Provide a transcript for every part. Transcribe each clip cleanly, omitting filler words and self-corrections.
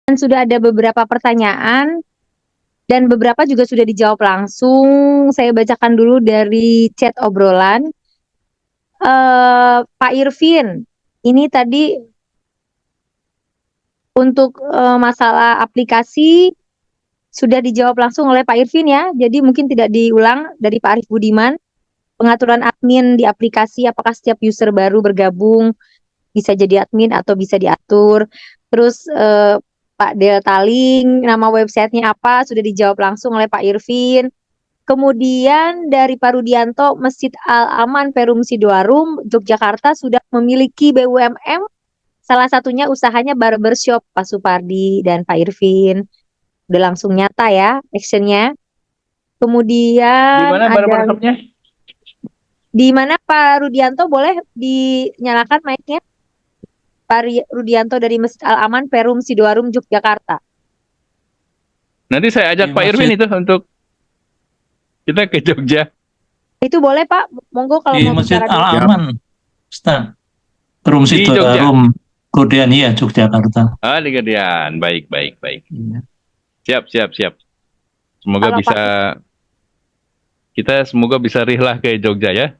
Dan sudah ada beberapa pertanyaan dan beberapa juga sudah dijawab langsung. Saya bacakan dulu dari chat obrolan. Pak Irvin, ini tadi untuk masalah aplikasi sudah dijawab langsung oleh Pak Irvin ya. Jadi mungkin tidak diulang dari Pak Arif Budiman. Pengaturan admin di aplikasi, apakah setiap user baru bergabung bisa jadi admin atau bisa diatur. Terus Pak Deltaling, nama websitenya apa, sudah dijawab langsung oleh Pak Irvin. Kemudian dari Pak Rudianto, Masjid Al-Aman Perum Sidoarum, Yogyakarta sudah memiliki BUMN. Salah satunya usahanya barbershop, Pak Supardi dan Pak Irvin. Udah langsung nyata ya actionnya. Di Kemudian mana ada barbershopnya? di mana Pak Rudianto, boleh dinyalakan mic-nya? Pak Rudianto dari Masjid Al-Aman Perum Sidoarum Yogyakarta. Nanti saya ajak Di Pak Irvin Masjid itu untuk kita ke Jogja. Itu boleh Pak, monggo kalau di mau Masjid bicara dulu. Al-Aman, Ustaz. Perum Di Jogja. Sidoarum, Godean, iya, Yogyakarta. Ah, di Gedean. Baik, baik, baik. Iya. Siap. Semoga Kalau bisa semoga bisa rihlah ke Jogja ya.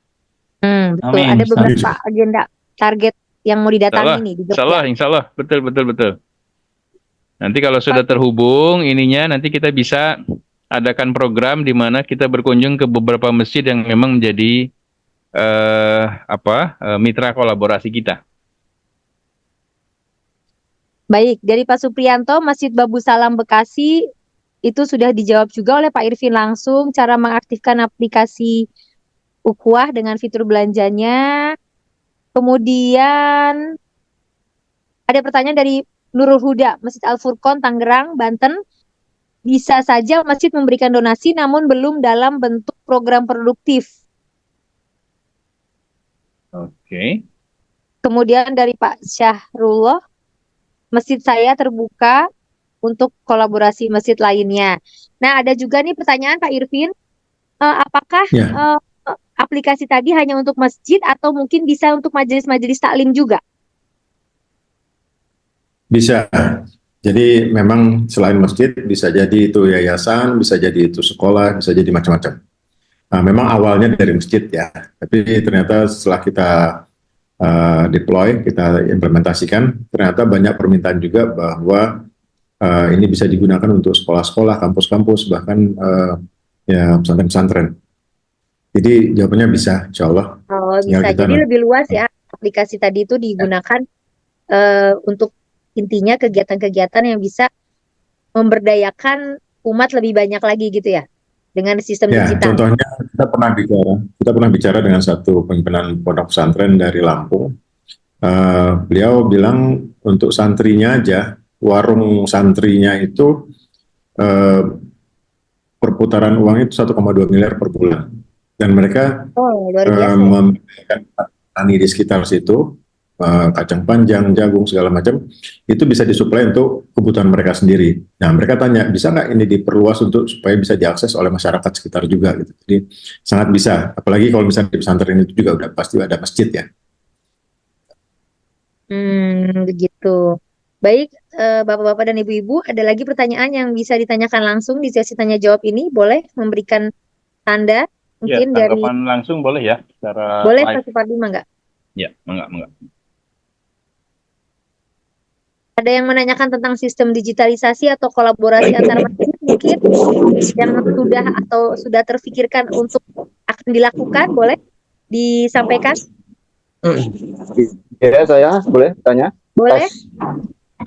betul. Amin, Ada Ustaz. beberapa agenda target yang mau didatangi nih di Jogja. Insya Allah, betul. Nanti kalau sudah terhubung ininya, nanti kita bisa adakan program di mana kita berkunjung ke beberapa masjid yang memang menjadi mitra kolaborasi kita. Baik, dari Pak Supriyanto, Masjid Babu Salam Bekasi itu sudah dijawab juga oleh Pak Irvin langsung, cara mengaktifkan aplikasi Ukhuwah dengan fitur belanjanya. Kemudian ada pertanyaan dari Nurul Huda, Masjid Al-Furqon, Tangerang, Banten. Bisa saja masjid memberikan donasi namun belum dalam bentuk program produktif. Oke. Kemudian dari Pak Syahrullah, masjid saya terbuka untuk kolaborasi masjid lainnya. Nah, ada juga nih pertanyaan Pak Irvin, apakah aplikasi tadi hanya untuk masjid atau mungkin bisa untuk majelis-majelis taklim juga? Bisa. Jadi memang selain masjid bisa jadi itu yayasan, bisa jadi itu sekolah, bisa jadi macam-macam. Nah, memang awalnya dari masjid ya, tapi ternyata setelah kita deploy, kita implementasikan, ternyata banyak permintaan juga bahwa ini bisa digunakan untuk sekolah-sekolah, kampus-kampus, bahkan ya pesantren-pesantren. Jadi jawabannya bisa, insya Allah. Oh, bisa. Jadi lebih luas ya, aplikasi tadi itu digunakan untuk intinya kegiatan-kegiatan yang bisa memberdayakan umat lebih banyak lagi gitu ya, dengan sistem digital. Contohnya kita pernah bicara dengan satu pimpinan pondok pesantren dari Lampung. Beliau bilang untuk santrinya aja, warung santrinya itu perputaran uang itu 1,2 miliar per bulan, dan mereka membiayai petani di sekitar situ, kacang panjang, jagung, segala macam, itu bisa disuplai untuk kebutuhan mereka sendiri. Nah, mereka tanya, bisa nggak ini diperluas untuk supaya bisa diakses oleh masyarakat sekitar juga gitu. Jadi sangat bisa, apalagi kalau misalnya di pesantren itu juga udah pasti ada masjid ya. Begitu. Baik, Bapak-bapak dan Ibu-ibu, ada lagi pertanyaan yang bisa ditanyakan langsung di sesi tanya jawab ini? Boleh memberikan tanda mungkin ya, dari langsung boleh ya, secara boleh live. Pak Supardi, enggak? Ya, enggak. Ada yang menanyakan tentang sistem digitalisasi atau kolaborasi antar masjid mungkin yang sudah terfikirkan untuk akan dilakukan, boleh disampaikan? Ya, saya boleh tanya? Boleh.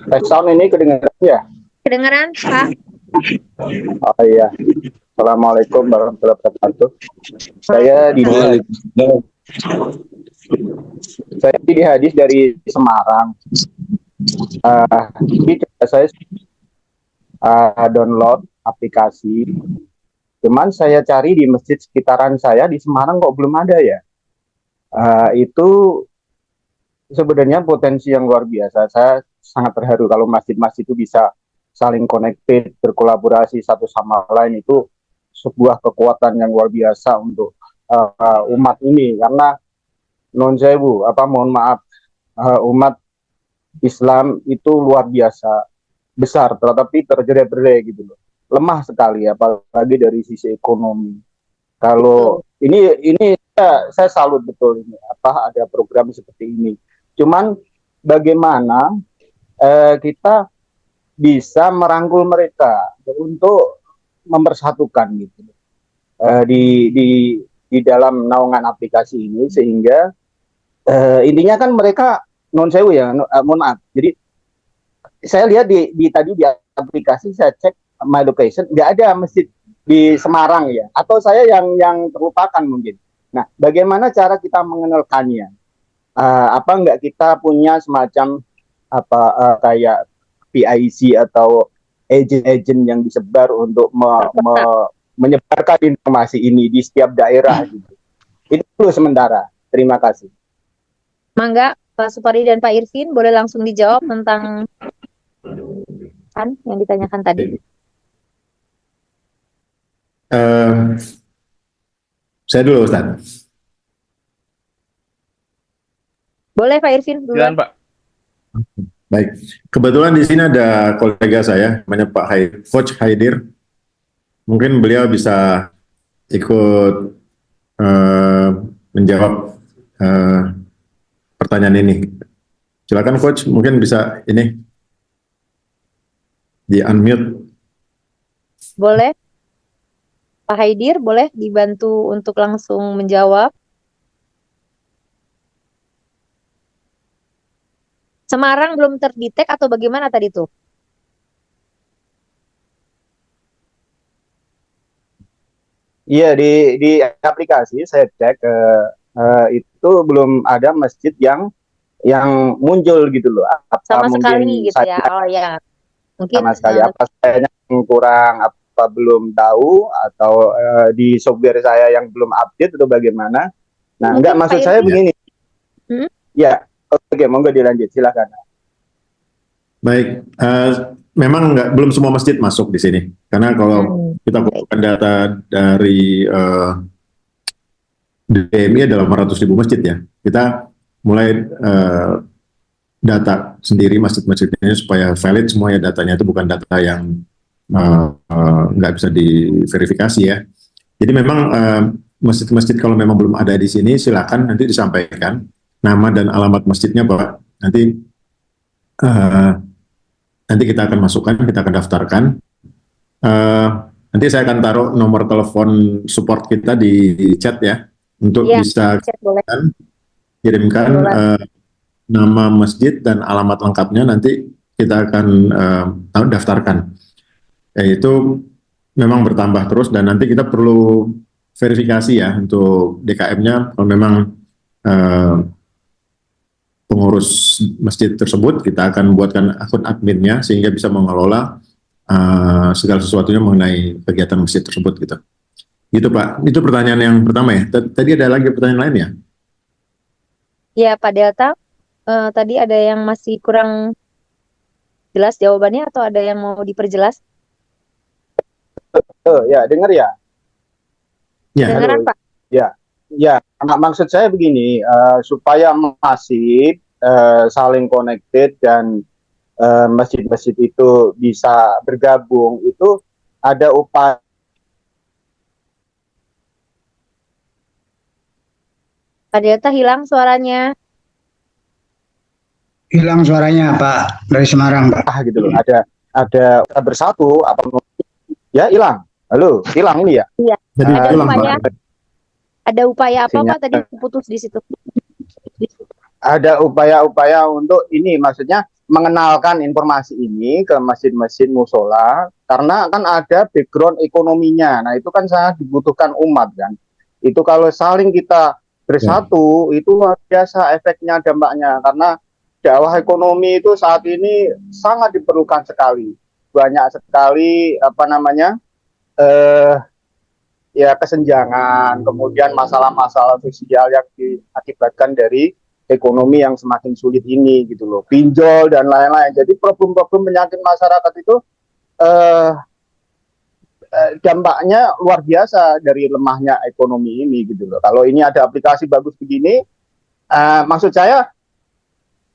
Tes sound ini kedengaran ya? Kedengaran, Pak. Oh iya. Assalamualaikum warahmatullahi wabarakatuh. Saya di hadis dari Semarang. Saya download aplikasi. Cuman saya cari di masjid sekitaran saya di Semarang kok belum ada ya. Itu sebenarnya potensi yang luar biasa. Saya sangat terharu kalau masjid-masjid itu bisa saling connected, berkolaborasi satu sama lain. Itu sebuah kekuatan yang luar biasa untuk umat ini. Karena mohon maaf, umat Islam itu luar biasa. besar tetapi terjerat-jerat gitu loh. Lemah sekali apalagi dari sisi ekonomi. Kalau ini saya salut betul ini ada program seperti ini. Cuman bagaimana kita bisa merangkul mereka untuk mempersatukan gitu di dalam naungan aplikasi ini sehingga intinya kan mereka non sewu ya, mohon maaf. Jadi saya lihat tadi di aplikasi saya cek my location nggak ada masjid di Semarang ya, atau saya yang terlupakan mungkin. Nah, bagaimana cara kita mengenalkannya? Apa nggak kita punya semacam kayak PIC atau agent-agent yang disebar untuk menyebarkan informasi ini di setiap daerah gitu. Itu dulu sementara. Terima kasih. Mangga, Pak Supari dan Pak Irvin boleh langsung dijawab tentang kan yang ditanyakan tadi. Saya dulu, Ustaz. Boleh Pak Irvin dulu. Silakan, Pak. Baik, kebetulan di sini ada kolega saya, namanya Coach Haidir. Mungkin beliau bisa ikut menjawab pertanyaan ini. Silakan Coach, mungkin bisa ini di unmute. Boleh. Pak Haidir, boleh dibantu untuk langsung menjawab. Semarang belum terdetek atau bagaimana tadi tuh? Iya, di aplikasi saya cek itu belum ada masjid yang muncul gitu loh. Apa Sama mungkin sekali gitu saya ya. Oh ya. Mungkin sama sekali apa saya yang kurang, apa belum tahu, atau di software saya yang belum update atau bagaimana. Nah, mungkin enggak, maksud Pak saya Irfan. begini. Ya, oke, monggo dilanjut, silakan. Baik, memang belum semua masjid masuk di sini. Karena kalau kita kumpulkan data dari DMI adalah 800.000 masjid ya. Kita mulai data sendiri masjid-masjidnya supaya valid semua ya, datanya itu bukan data yang nggak bisa diverifikasi ya. Jadi memang masjid-masjid kalau memang belum ada di sini silakan nanti disampaikan nama dan alamat masjidnya, Pak. Nanti kita akan masukkan, kita akan daftarkan. Nanti saya akan taruh nomor telepon support kita di chat ya, untuk bisa kirimkan nama masjid dan alamat lengkapnya, nanti kita akan daftarkan. Itu memang bertambah terus dan nanti kita perlu verifikasi ya untuk DKM-nya. Kalau memang pengurus masjid tersebut, kita akan buatkan akun adminnya sehingga bisa mengelola segala sesuatunya mengenai kegiatan masjid tersebut gitu. Gitu Pak, itu pertanyaan yang pertama ya. Tadi ada lagi pertanyaan lain ya? Ya Pak Delta, tadi ada yang masih kurang jelas jawabannya atau ada yang mau diperjelas? Ya, dengar ya? Ya. Dengaran Pak? Ya, maksud saya begini, supaya masif, saling connected dan masjid-masjid itu bisa bergabung, itu ada upaya. Pak Delta hilang suaranya. Hilang suaranya Pak, dari Semarang Pak. Gitu loh, ada bersatu apa ya, hilang. Halo, hilang ini ya? Iya. Jadi Ada upaya apa Pak tadi putus di situ? Ada upaya-upaya untuk ini, maksudnya mengenalkan informasi ini ke masjid-masjid musola, karena kan ada background ekonominya. Nah, itu kan sangat dibutuhkan umat kan. Itu kalau saling kita bersatu, itu luar biasa efeknya, dampaknya, karena dakwah ekonomi itu saat ini sangat diperlukan sekali. Banyak sekali ya kesenjangan, kemudian masalah-masalah sosial yang diakibatkan dari ekonomi yang semakin sulit ini gitu loh, pinjol dan lain-lain. Jadi problem-problem penyakit masyarakat itu dampaknya luar biasa dari lemahnya ekonomi ini gitu loh. Kalau ini ada aplikasi bagus begini, maksud saya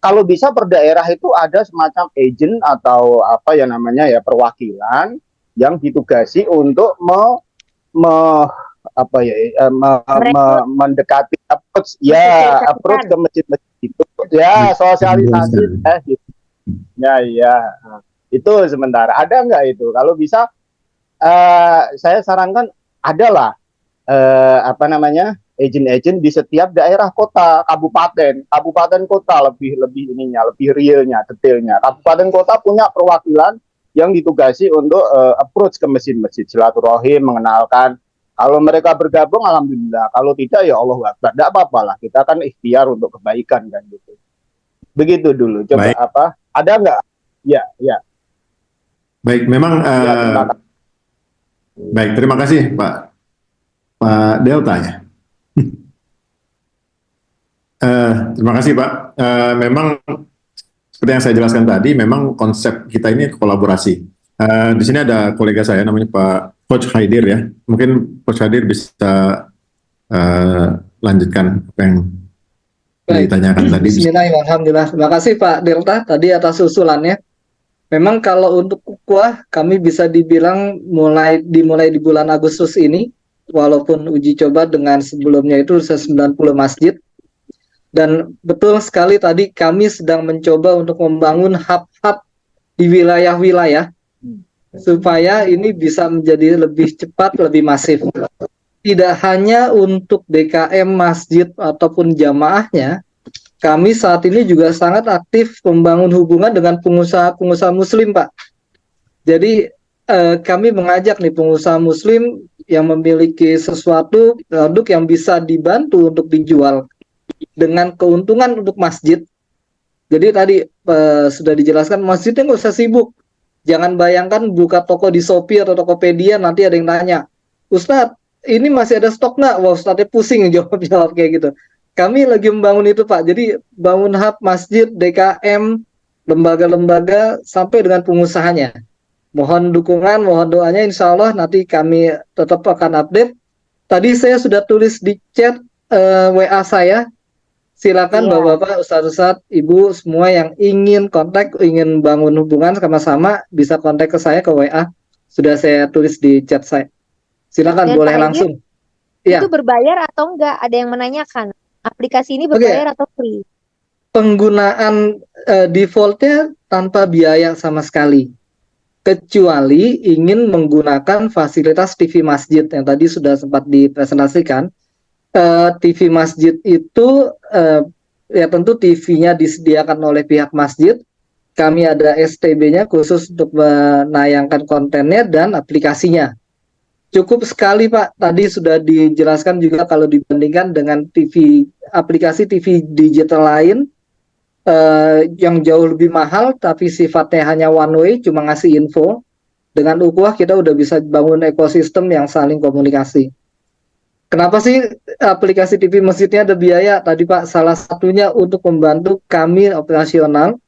kalau bisa per daerah itu ada semacam agent atau apa ya namanya ya, perwakilan yang ditugasi untuk apa ya mendekati approach approach ke masjid-masjid itu ya, sosialisasi gitu. Ya itu sementara. Ada nggak itu? Kalau bisa saya sarankan adalah apa namanya, agent-agent di setiap daerah, kota, kabupaten kota, lebih ininya, lebih realnya, detailnya. Kabupaten kota punya perwakilan yang ditugasi untuk approach ke masjid-masjid, silaturahim, mengenalkan. Kalau mereka bergabung, alhamdulillah. Kalau tidak, ya Allah Akbar. Tidak apa-apa lah. Kita kan ikhtiar untuk kebaikan kan gitu. Begitu dulu. Coba Baik. apa? Ada nggak? Ya. Baik, memang baik. Terima kasih Pak Delta ya. Terima kasih Pak. Memang seperti yang saya jelaskan tadi, memang konsep kita ini kolaborasi. Di sini ada kolega saya namanya Pak Coach Haidir ya. Mungkin Coach Haidir bisa lanjutkan apa yang ditanyakan tadi. Bismillahirrahmanirrahim. Alhamdulillah. Terima kasih Pak Delta tadi atas usulannya. Memang kalau untuk ukhuwah kami bisa dibilang dimulai di bulan Agustus ini, walaupun uji coba dengan sebelumnya itu 90 masjid. Dan betul sekali tadi kami sedang mencoba untuk membangun hub-hub di wilayah-wilayah supaya ini bisa menjadi lebih cepat, lebih masif. Tidak hanya untuk DKM masjid ataupun jamaahnya, kami saat ini juga sangat aktif membangun hubungan dengan pengusaha-pengusaha muslim, Pak. Jadi kami mengajak nih pengusaha muslim yang memiliki sesuatu produk yang bisa dibantu untuk dijual dengan keuntungan untuk masjid. Jadi tadi sudah dijelaskan, masjidnya nggak usah sibuk. Jangan bayangkan buka toko di Shopee atau Tokopedia nanti ada yang tanya, Ustadz, ini masih ada stok nggak? Wah, Ustadznya pusing jawab kayak gitu. Kami lagi membangun itu Pak. Jadi bangun hub masjid, DKM, lembaga-lembaga sampai dengan pengusahanya. Mohon dukungan, mohon doanya. Insya Allah nanti kami tetap akan update. Tadi saya sudah tulis di chat WA saya. Silakan Bapak-bapak, Ustadz-ustadz, Ibu semua yang ingin kontak, ingin bangun hubungan sama-sama bisa kontak ke saya ke WA. Sudah saya tulis di chat saya. Silakan Dan boleh Pak langsung. Itu berbayar atau enggak? Ada yang menanyakan. Aplikasi ini berbayar atau free? Penggunaan defaultnya tanpa biaya sama sekali. Kecuali ingin menggunakan fasilitas TV masjid yang tadi sudah sempat dipresentasikan. TV masjid itu ya tentu TV-nya disediakan oleh pihak masjid. Kami ada STB-nya khusus untuk menayangkan kontennya dan aplikasinya. Cukup sekali Pak, tadi sudah dijelaskan juga kalau dibandingkan dengan aplikasi TV digital lain yang jauh lebih mahal tapi sifatnya hanya one way, cuma ngasih info. Dengan ukhuwah kita udah bisa bangun ekosistem yang saling komunikasi. Kenapa sih aplikasi TV masjidnya ada biaya? Tadi Pak, salah satunya untuk membantu kami operasional.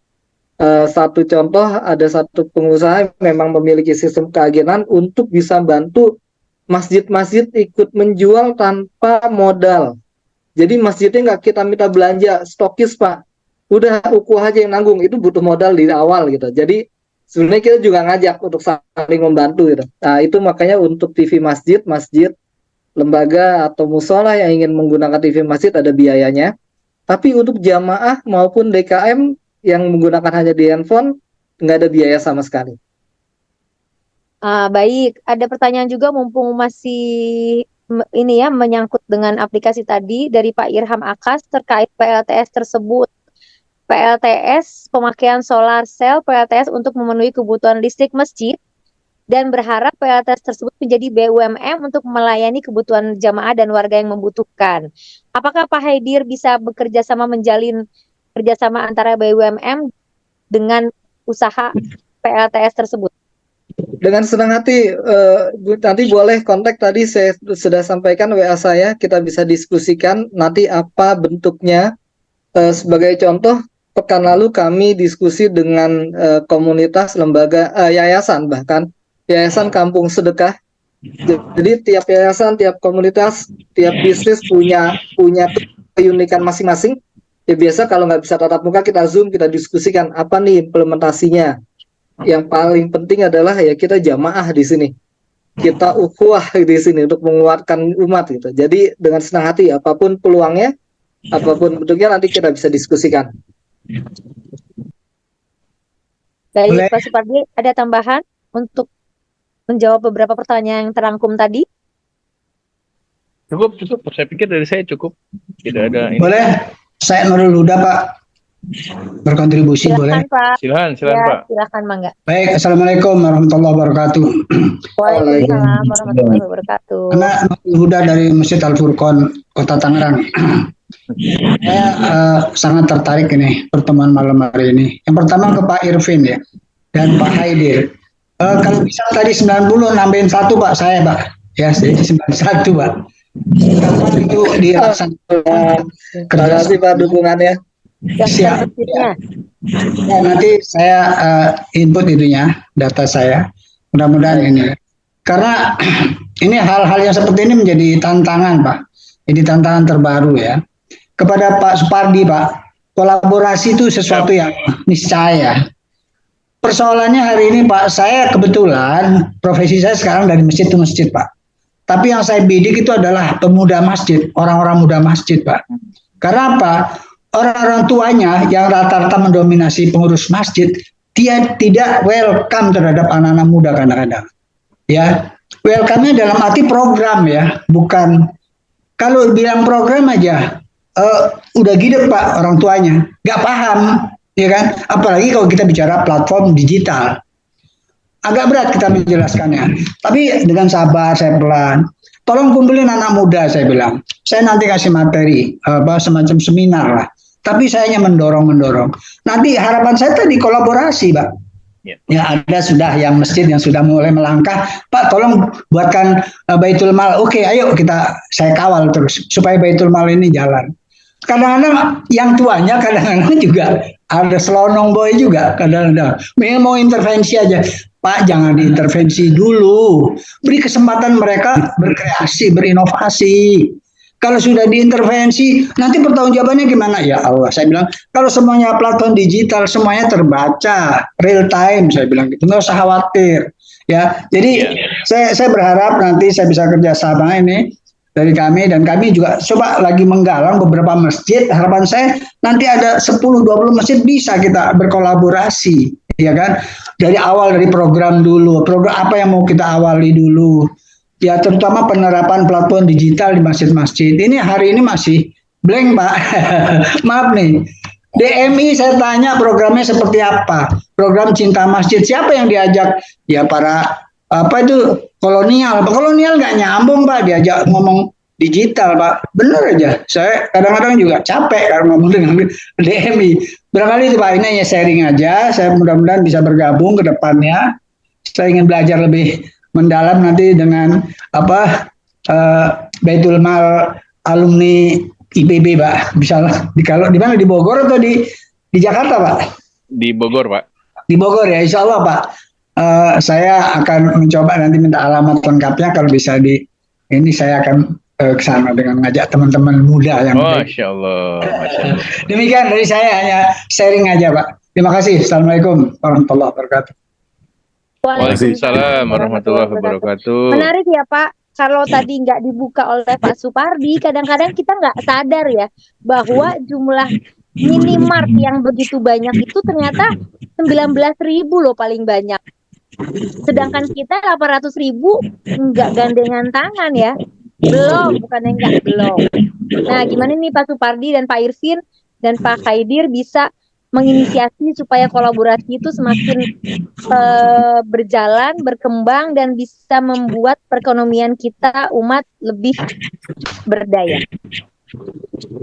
Satu contoh, ada satu pengusaha yang memang memiliki sistem keagenan untuk bisa bantu masjid-masjid ikut menjual tanpa modal. Jadi masjidnya nggak kita minta belanja stokis Pak. Udah ukhuwah aja yang nanggung, itu butuh modal di awal gitu. Jadi sebenarnya kita juga ngajak untuk saling membantu gitu. Nah itu makanya untuk TV masjid, lembaga atau musola yang ingin menggunakan TV masjid ada biayanya. Tapi untuk jamaah maupun DKM yang menggunakan hanya di handphone nggak ada biaya sama sekali. Baik, ada pertanyaan juga mumpung masih ini ya menyangkut dengan aplikasi tadi dari Pak Irham Akas terkait PLTS tersebut. PLTS pemakaian solar cell PLTS untuk memenuhi kebutuhan listrik masjid dan berharap PLTS tersebut menjadi BUMN untuk melayani kebutuhan jamaah dan warga yang membutuhkan. Apakah Pak Haidir bisa bekerja sama menjalin kerjasama antara BUMN dengan usaha PLTS tersebut? Dengan senang hati, nanti boleh kontak, tadi saya sudah sampaikan WA saya, kita bisa diskusikan nanti apa bentuknya. Sebagai contoh, pekan lalu kami diskusi dengan komunitas, lembaga, yayasan bahkan, Yayasan Kampung Sedekah. Jadi tiap yayasan, tiap komunitas, tiap bisnis punya keunikan masing-masing. Ya biasa kalau nggak bisa tatap muka kita Zoom, kita diskusikan apa nih implementasinya. Yang paling penting adalah ya kita jamaah di sini. Kita ukhuwah di sini untuk menguatkan umat gitu. Jadi dengan senang hati apapun peluangnya, apapun bentuknya nanti kita bisa diskusikan. Baik, Boleh. Pak Supardi, ada tambahan untuk menjawab beberapa pertanyaan yang terangkum tadi? Cukup. Saya pikir dari saya cukup. Tidak ada ini. Boleh, saya Nurul Huda Pak, berkontribusi boleh. Silakan Pak. Silakan Ya, Pak. silakan Mangga. Baik, Assalamualaikum warahmatullahi wabarakatuh. Waalaikumsalam warahmatullahi wabarakatuh. Karena Nurul Huda dari Masjid Al Furqon, Kota Tangerang. Saya sangat tertarik ini pertemuan malam hari ini. Yang pertama ke Pak Irvin ya dan Pak Haidir. Kalau bisa tadi 90 nambahin 1 Pak saya Pak. Ya, jadi 91 Pak. Kapan itu dilaksanakan Terima kasih Pak dukungannya. Siap. Masjidnya. Ya, nanti saya input itunya, data saya. Mudah-mudahan ini. Karena ini hal-hal yang seperti ini menjadi tantangan Pak. Jadi tantangan terbaru ya. Kepada Pak Supardi Pak, kolaborasi itu sesuatu yang niscaya. Persoalannya hari ini Pak, saya kebetulan profesi saya sekarang dari masjid ke masjid Pak. Tapi yang saya bidik itu adalah pemuda masjid, orang-orang muda masjid Pak. Karena apa? Orang-orang tuanya yang rata-rata mendominasi pengurus masjid, dia tidak welcome terhadap anak-anak muda kadang-kadang. Ya, welcome-nya dalam arti program ya, bukan kalau bilang program aja, udah gede Pak orang tuanya, nggak paham, ya kan? Apalagi kalau kita bicara platform digital, agak berat kita menjelaskannya. Tapi dengan sabar, saya pelan. Tolong kumpulin anak muda, saya bilang. Saya nanti kasih materi, semacam seminar lah. Tapi saya hanya mendorong. Nanti harapan saya tadi kolaborasi, Pak. Ya ada sudah yang masjid yang sudah mulai melangkah, Pak tolong buatkan Baitul Mal. Oke, ayo saya kawal terus supaya Baitul Mal ini jalan. Kadang-kadang yang tuanya kadang-kadang juga ada selonong boy juga kadang-kadang. Memang mau intervensi aja. Pak jangan diintervensi dulu. Beri kesempatan mereka berkreasi, berinovasi. Kalau sudah diintervensi, nanti pertanggungjawabannya gimana? Ya Allah, saya bilang, kalau semuanya platform digital, semuanya terbaca, real time, saya bilang gitu, nggak usah khawatir. Ya, jadi saya berharap nanti saya bisa kerjasama ini dari kami, dan kami juga coba lagi menggalang beberapa masjid. Harapan saya nanti ada 10-20 masjid bisa kita berkolaborasi, ya kan? Dari awal, dari program dulu, program apa yang mau kita awali dulu. Ya terutama penerapan platform digital di masjid-masjid. Ini hari ini masih blank Pak. Maaf nih. DMI saya tanya programnya seperti apa. Program Cinta Masjid siapa yang diajak? Ya para kolonial. Kolonial nggak nyambung Pak, diajak ngomong digital Pak. Bener aja. Saya kadang-kadang juga capek kalau ngomong dengan DMI. Barangkali itu Pak, ini hanya sharing aja. Saya mudah-mudahan bisa bergabung ke depannya. Saya ingin belajar lebih mendalam nanti dengan Baitul Mal alumni IPB Pak. Bisa kalau di mana, di Bogor atau di Jakarta Pak? Di Bogor Pak. Di Bogor ya, insya Allah Pak. Saya akan mencoba nanti minta alamat lengkapnya, kalau bisa ini saya akan ke sana dengan ngajak teman-teman muda yang Masya Allah. Demikian dari saya, hanya sharing aja Pak. Terima kasih. Assalamualaikum warahmatullahi wabarakatuh. Waalaikumsalam warahmatullahi wabarakatuh. Menarik ya Pak, kalau tadi nggak dibuka oleh Pak Supardi, kadang-kadang kita nggak sadar ya bahwa jumlah minimart yang begitu banyak itu ternyata 19.000 loh paling banyak. Sedangkan kita 800.000 nggak gandengan tangan ya. Belum, bukannya belum. Nah, gimana nih Pak Supardi dan Pak Irvin dan Pak Haidir bisa menginisiasi supaya kolaborasi itu semakin berjalan, berkembang, dan bisa membuat perekonomian kita umat lebih berdaya.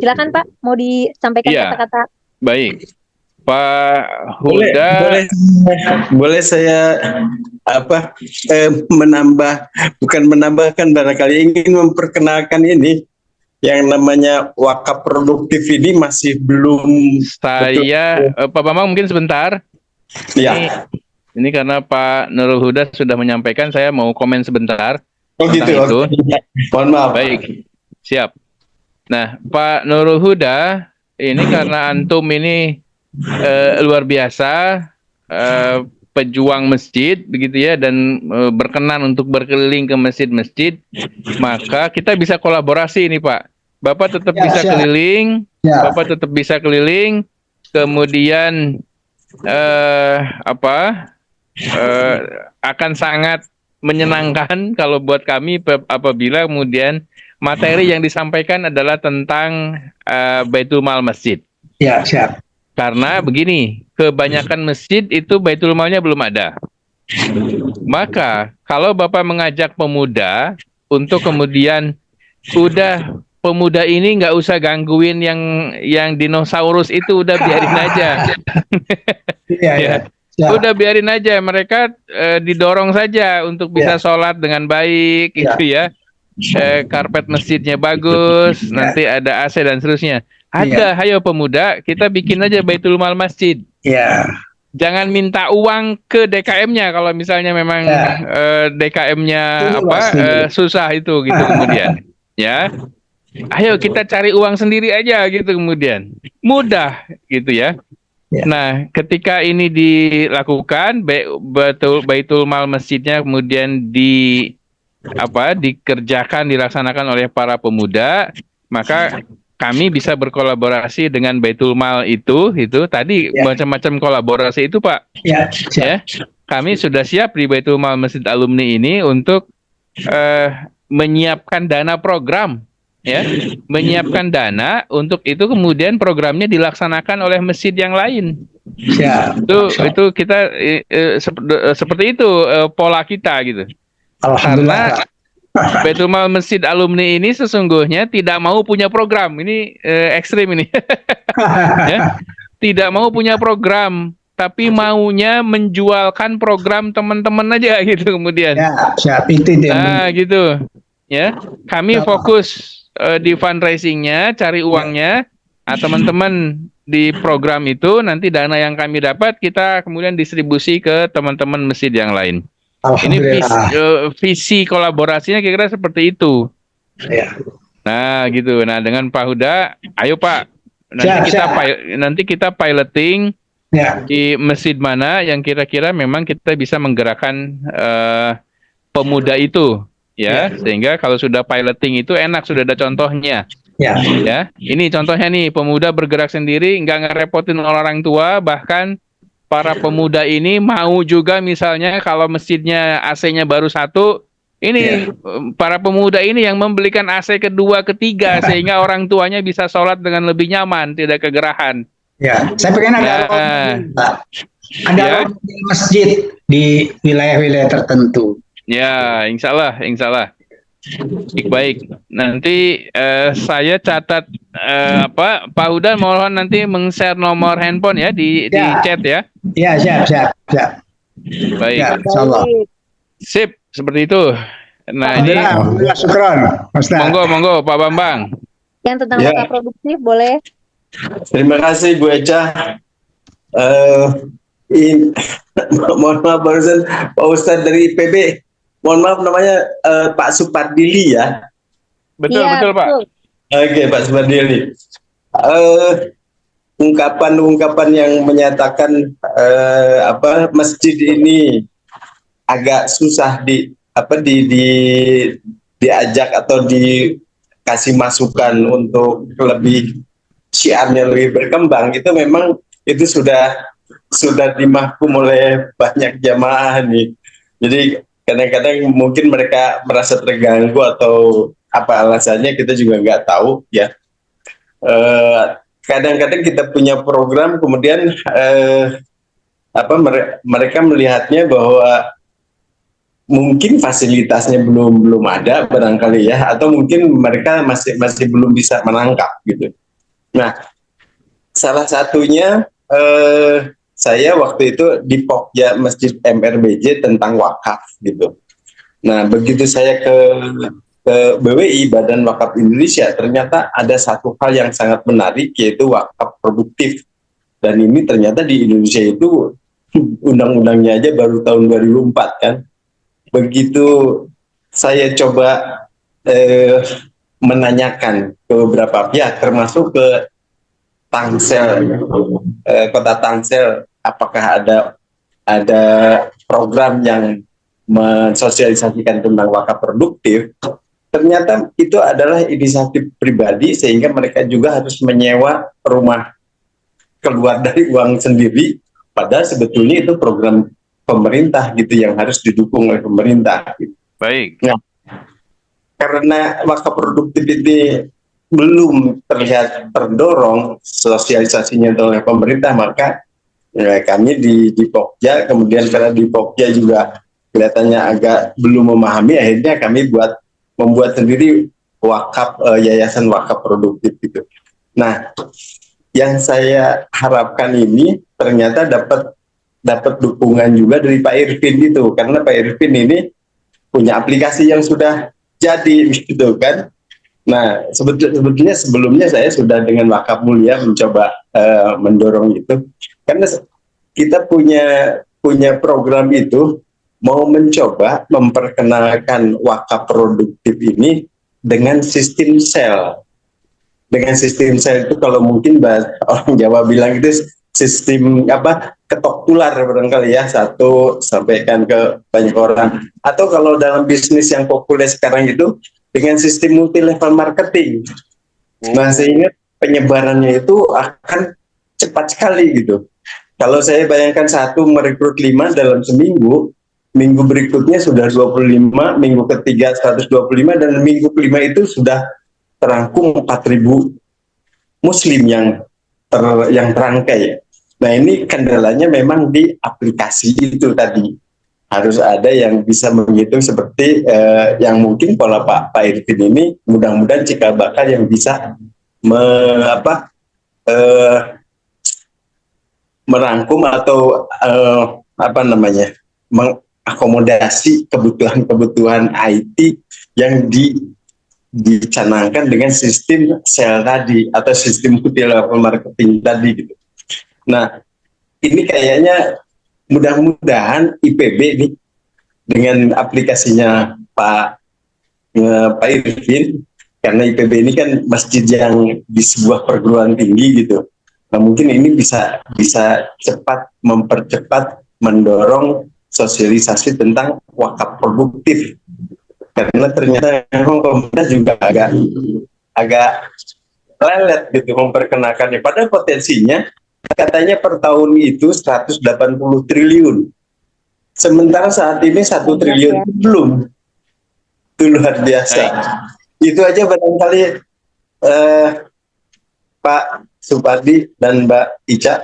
Silakan Pak, mau disampaikan kata-kata. Baik, Pak Huda. Boleh saya menambahkan barangkali ingin memperkenalkan ini. Yang namanya wakaf produktif ini masih belum. Pak Bambang mungkin sebentar. Ya. Ini karena Pak Nurul Huda sudah menyampaikan, saya mau komen sebentar. Oh gitu. Itu. Mohon maaf. Baik, siap. Nah, Pak Nurul Huda Ini karena antum ini luar biasa, pejuang masjid begitu ya, dan berkenan untuk berkeliling ke masjid-masjid, maka kita bisa kolaborasi ini Pak. Bapak tetap Ya, bisa siap. keliling, Ya. Bapak tetap bisa keliling, kemudian akan sangat menyenangkan kalau buat kami apabila kemudian materi yang disampaikan adalah tentang Baitul Mal Masjid. Ya, siap. Karena begini, kebanyakan masjid itu Baitul Malnya belum ada. Maka kalau Bapak mengajak pemuda untuk kemudian udah pemuda ini nggak usah gangguin yang dinosaurus itu, udah biarin aja. Iya, ya. Ya. Udah biarin aja, mereka didorong saja untuk bisa sholat dengan baik, gitu ya. Karpet masjidnya bagus, nanti ada AC dan seterusnya. Ada, ayo pemuda, kita bikin aja Baitul Mal Masjid. Iya. Jangan minta uang ke DKM-nya kalau misalnya memang DKM-nya susah itu gitu kemudian. Ya. Ayo kita cari uang sendiri aja gitu kemudian. Mudah gitu ya. Nah, ketika ini dilakukan, Baitul Mal Masjidnya kemudian dikerjakan, dilaksanakan oleh para pemuda, maka kami bisa berkolaborasi dengan Baitul Mal itu tadi macam-macam kolaborasi itu Pak. Ya, kami sudah siap di Baitul Mal Masjid Alumni ini untuk menyiapkan dana program, ya, menyiapkan dana untuk itu kemudian programnya dilaksanakan oleh masjid yang lain. Ya, itu kita seperti itu pola kita gitu. Karena Baitul Mal Masjid Alumni ini sesungguhnya tidak mau punya program. Ini ekstrim ini. Ya? Tidak mau punya program, tapi maunya menjualkan program teman-teman aja gitu kemudian. Ya, siap itu dia. Nah, gitu. Ya, kami fokus di fundraisingnya, cari uangnya. Nah, teman-teman di program itu nanti dana yang kami dapat kita kemudian distribusi ke teman-teman masjid yang lain. Ini visi kolaborasinya kira-kira seperti itu. Ya. Nah, gitu. Nah, dengan Pak Huda, ayo Pak, nanti kita piloting di masjid mana yang kira-kira memang kita bisa menggerakkan pemuda itu, ya. Sehingga kalau sudah piloting itu enak, sudah ada contohnya. Ya. Ini contohnya nih, pemuda bergerak sendiri, nggak ngerepotin orang tua, bahkan para pemuda ini mau juga misalnya kalau masjidnya AC-nya baru satu, ini para pemuda ini yang membelikan AC kedua, ketiga, sehingga orang tuanya bisa sholat dengan lebih nyaman, tidak kegerahan. Ya, saya pengen ada masjid di wilayah-wilayah tertentu. Ya, insya Allah. Baik. Nanti saya catat Pak Huda mohon nanti meng-share nomor handphone ya di chat ya. Ya, siap. Baik. Ya, insyaallah. Sip, seperti itu. Nah, ini syukron, monggo Pak Bambang. Yang tentang wakaf produktif boleh. Terima kasih Bu Eca. Mohon maaf barusan Pak Ustadz dari PB. Mohon maaf namanya Pak Supardili ya. Betul Pak. Oke, Pak Supardili. Ungkapan-ungkapan yang menyatakan masjid ini agak susah diajak atau dikasih masukan untuk lebih syiarnya lebih berkembang, itu memang itu sudah dimahkum oleh banyak jamaah nih. Jadi kadang-kadang mungkin mereka merasa terganggu atau apa alasannya kita juga nggak tahu ya. Kadang-kadang kita punya program kemudian mereka melihatnya bahwa mungkin fasilitasnya belum ada barangkali ya, atau mungkin mereka masih belum bisa menangkap gitu. Nah, salah satunya saya waktu itu di Pokja Masjid MRBJ tentang wakaf gitu. Nah, begitu saya ke BWI, Badan Wakaf Indonesia, ternyata ada satu hal yang sangat menarik, yaitu wakaf produktif. Dan ini ternyata di Indonesia itu undang-undangnya aja baru tahun 2004 kan. Begitu saya coba menanyakan ke beberapa pihak, termasuk ke Tangsel, kota Tangsel, apakah ada program yang mensosialisasikan tentang wakaf produktif? Ternyata itu adalah inisiatif pribadi, sehingga mereka juga harus menyewa rumah keluar dari uang sendiri, padahal sebetulnya itu program pemerintah gitu yang harus didukung oleh pemerintah. Baik. Nah, karena wakaf produktif ini belum terlihat terdorong sosialisasinya oleh pemerintah, maka kami di Pokja, kemudian karena di Pokja juga kelihatannya agak belum memahami, akhirnya kami membuat sendiri yayasan wakaf produktif gitu. Nah, yang saya harapkan ini ternyata dapat dukungan juga dari Pak Irvin gitu, karena Pak Irvin ini punya aplikasi yang sudah jadi gitu kan. Nah, sebetulnya sebelumnya saya sudah dengan Wakaf Mulia mencoba mendorong itu, karena kita punya program itu mau mencoba memperkenalkan wakaf produktif ini dengan sistem sel. Dengan sistem sel itu kalau mungkin orang Jawa bilang itu sistem ketok tular barangkali ya, satu sampaikan ke banyak orang. Atau kalau dalam bisnis yang populer sekarang itu dengan sistem multi level marketing. Nah, sehingga penyebarannya itu akan cepat sekali gitu. Kalau saya bayangkan satu merekrut 5 dalam seminggu, minggu berikutnya sudah 25, minggu ketiga 125, dan minggu kelima itu sudah terangkum 4.000 muslim yang terangkai. Nah, ini kendalanya memang di aplikasi itu tadi. Harus ada yang bisa menghitung seperti yang mungkin pola Pak Irvin ini, mudah-mudahan cikal bakal yang bisa merangkum atau mengakomodasi kebutuhan IT yang dicanangkan dengan sistem sel tadi atau sistem multi level marketing tadi gitu. Nah, ini kayaknya mudah-mudahan IPB nih dengan aplikasinya Pak Irvin, karena IPB ini kan masjid yang di sebuah perguruan tinggi gitu. Nah, mungkin ini bisa cepat mempercepat mendorong sosialisasi tentang wakaf produktif. Karena ternyata memang pemerintah juga agak lelet gitu memperkenalkannya. Padahal potensinya katanya per tahun itu 180 triliun. Sementara saat ini 1 triliun belum. Itu luar biasa. Itu aja barangkali Pak Supardi dan Mbak Ica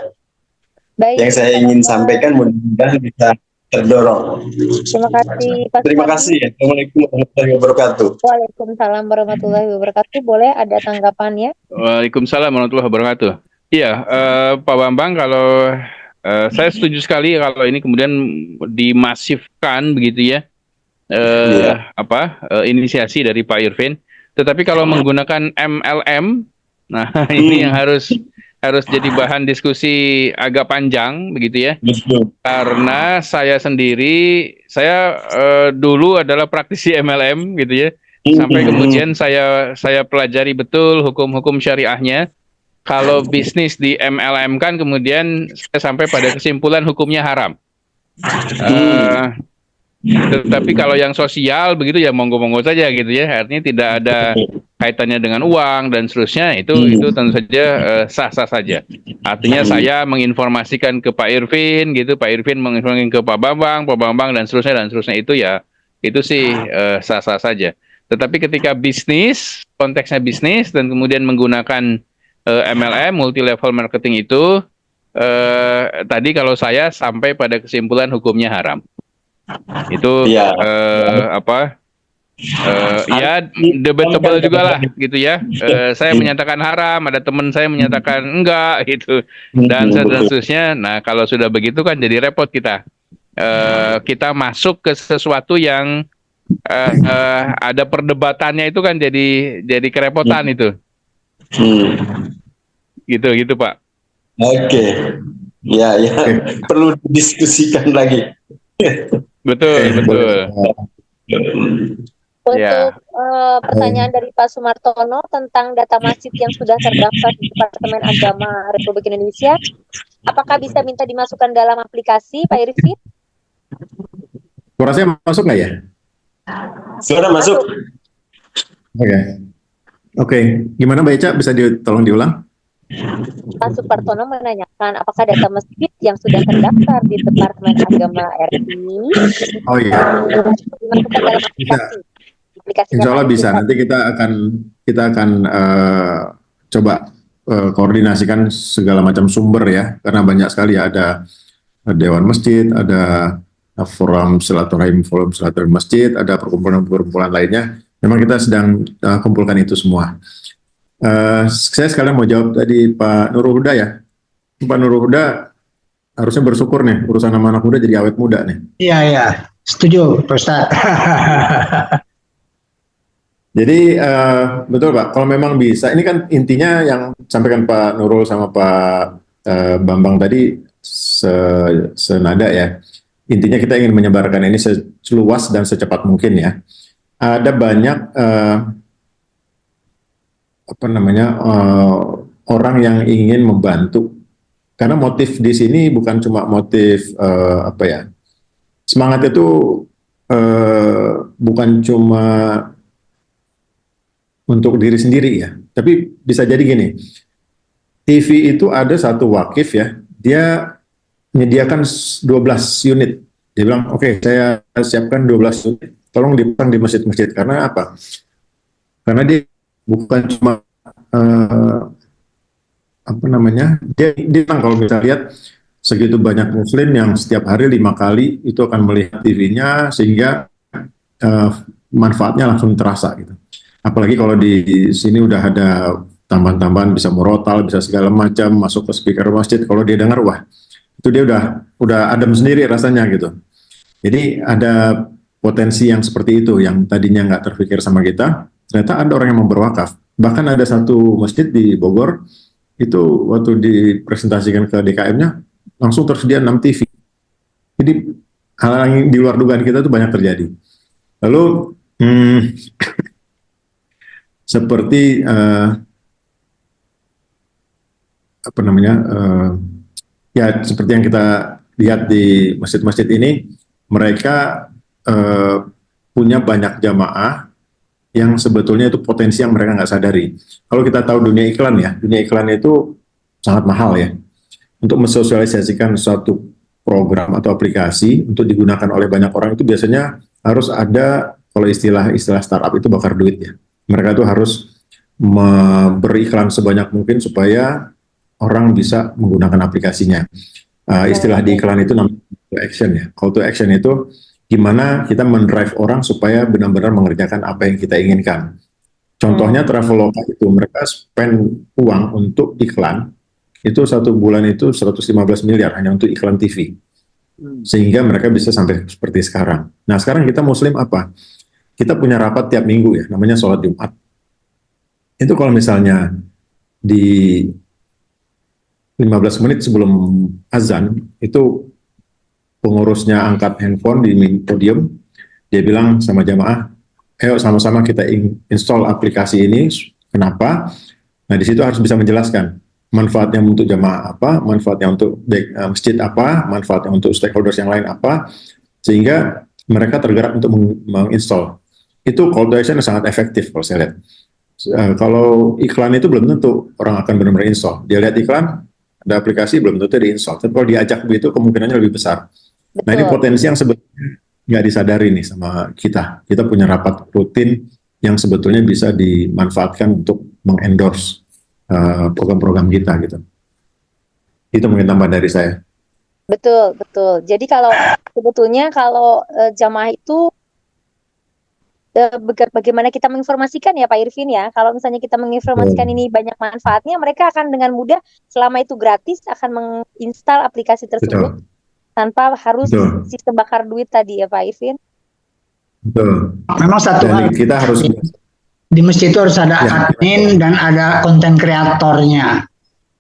yang saya ingin sampaikan, mudah-mudahan bisa terdorong. Terima kasih Pak Terima Supardi. kasih. Assalamualaikum warahmatullahi wabarakatuh. Waalaikumsalam warahmatullahi wabarakatuh. Boleh ada tanggapannya? Waalaikumsalam warahmatullahi wabarakatuh. Iya, Pak Bambang, kalau saya setuju sekali kalau ini kemudian dimasifkan begitu ya, inisiasi dari Pak Irvin. Tetapi kalau menggunakan MLM, nah ini yang harus jadi bahan diskusi agak panjang begitu ya. Karena saya sendiri, dulu adalah praktisi MLM gitu ya. Sampai kemudian saya pelajari betul hukum-hukum syariahnya. Kalau bisnis di MLM kan kemudian saya sampai pada kesimpulan hukumnya haram. Tetapi kalau yang sosial begitu ya monggo-monggo saja gitu ya. Artinya tidak ada kaitannya dengan uang dan seterusnya, itu tentu saja sah-sah saja. Artinya saya menginformasikan ke Pak Irvin gitu, Pak Irvin menginformasikan ke Pak Bambang dan seterusnya itu ya itu sih sah-sah saja. Tetapi ketika bisnis, konteksnya bisnis dan kemudian menggunakan MLM multi level marketing itu tadi kalau saya sampai pada kesimpulan hukumnya haram. Itu ya debatable juga lah gitu ya. Saya menyatakan haram, ada teman saya menyatakan enggak gitu, dan seterusnya. Nah, kalau sudah begitu kan jadi repot kita. Kita masuk ke sesuatu yang ada perdebatannya, itu kan jadi kerepotan itu. Gitu Pak. Oke. Ya perlu didiskusikan lagi. Betul. Untuk pertanyaan dari Pak Sumartono tentang data masjid yang sudah terdaftar di Departemen Agama Republik Indonesia, apakah bisa minta dimasukkan dalam aplikasi, Pak Irfin? Suara saya masuk nggak ya? Suara masuk. Oke. Gimana Mbak Eca? Bisa tolong diulang? Pak Sumartono menanyakan apakah data masjid yang sudah terdaftar di Departemen Agama RI dimasukkan dalam aplikasi. Insya Allah bisa. Nanti kita akan coba koordinasikan segala macam sumber ya, karena banyak sekali ya, ada Dewan Masjid, ada forum silaturahim masjid, ada perkumpulan lainnya. Memang kita sedang kumpulkan itu semua. Saya sekalian mau jawab tadi Pak Nurul Huda ya. Pak Nurul Huda harusnya bersyukur nih, urusan sama anak muda jadi awet muda nih. Iya, setuju Pak Ustadz. Jadi betul Pak, kalau memang bisa, ini kan intinya yang sampaikan Pak Nurul sama Pak Bambang tadi senada ya. Intinya kita ingin menyebarkan ini seluas dan secepat mungkin ya. Ada banyak orang yang ingin membantu, karena motif di sini bukan cuma motif semangat itu bukan cuma untuk diri sendiri ya, tapi bisa jadi gini, TV itu ada satu wakif ya, dia menyediakan 12 unit, dia bilang oke, saya siapkan 12 unit, tolong dipasang di masjid-masjid. Karena apa? Karena dia bukan cuma dia kalau bisa lihat segitu banyak muslim yang setiap hari 5 kali itu akan melihat TV-nya, sehingga manfaatnya langsung terasa gitu. Apalagi kalau di sini udah ada tambahan-tambahan, bisa murotal, bisa segala macam, masuk ke speaker masjid, kalau dia dengar, wah itu dia udah adem sendiri rasanya gitu. Jadi ada potensi yang seperti itu yang tadinya nggak terpikir sama kita, ternyata ada orang yang mau berwakaf. Bahkan ada satu masjid di Bogor, itu waktu dipresentasikan ke DKM-nya, langsung tersedia 6 TV. Jadi hal yang di luar dugaan kita itu banyak terjadi. Lalu seperti seperti yang kita lihat di masjid-masjid ini, mereka punya banyak jamaah yang sebetulnya itu potensi yang mereka nggak sadari. Kalau kita tahu dunia iklan itu sangat mahal ya. Untuk mensosialisasikan suatu program atau aplikasi untuk digunakan oleh banyak orang itu biasanya harus ada, kalau istilah startup itu bakar duit ya. Mereka tuh harus beriklan sebanyak mungkin supaya orang bisa menggunakan aplikasinya. Istilah di iklan itu namanya call to action ya. Call to action itu gimana kita mendrive orang supaya benar-benar mengerjakan apa yang kita inginkan. Contohnya Traveloka itu, mereka spend uang untuk iklan, itu 1 bulan itu 115 miliar hanya untuk iklan TV. Sehingga mereka bisa sampai seperti sekarang. Nah sekarang kita muslim apa? Kita punya rapat tiap minggu ya, namanya sholat Jumat. Itu kalau misalnya di 15 menit sebelum azan, itu pengurusnya angkat handphone di podium, dia bilang sama jamaah, ayo sama-sama kita install aplikasi ini. Kenapa? Nah di situ harus bisa menjelaskan manfaatnya untuk jamaah apa, manfaatnya untuk masjid apa, manfaatnya untuk stakeholders yang lain apa, sehingga mereka tergerak untuk menginstall. Itu call to action sangat efektif kalau saya lihat. Kalau iklan itu belum tentu orang akan benar-benar install. Dia lihat iklan, ada aplikasi, belum tentu diinstall. Tapi kalau diajak begitu, kemungkinannya lebih besar. Betul. Nah ini potensi yang sebetulnya nggak disadari nih sama kita. Kita punya rapat rutin yang sebetulnya bisa dimanfaatkan untuk mengendorse program-program kita gitu. Itu mungkin tambah dari saya. Betul. Jadi kalau sebetulnya kalau jamaah itu bagaimana kita menginformasikan ya Pak Irfin ya. Kalau misalnya kita menginformasikan ini banyak manfaatnya, mereka akan dengan mudah, selama itu gratis, akan menginstal aplikasi tersebut. Betul. Tanpa harus sistem bakar duit tadi ya Pak Irfin. Betul. Memang satu hal, kita harus di masjid itu harus ada admin dan ada konten kreatornya.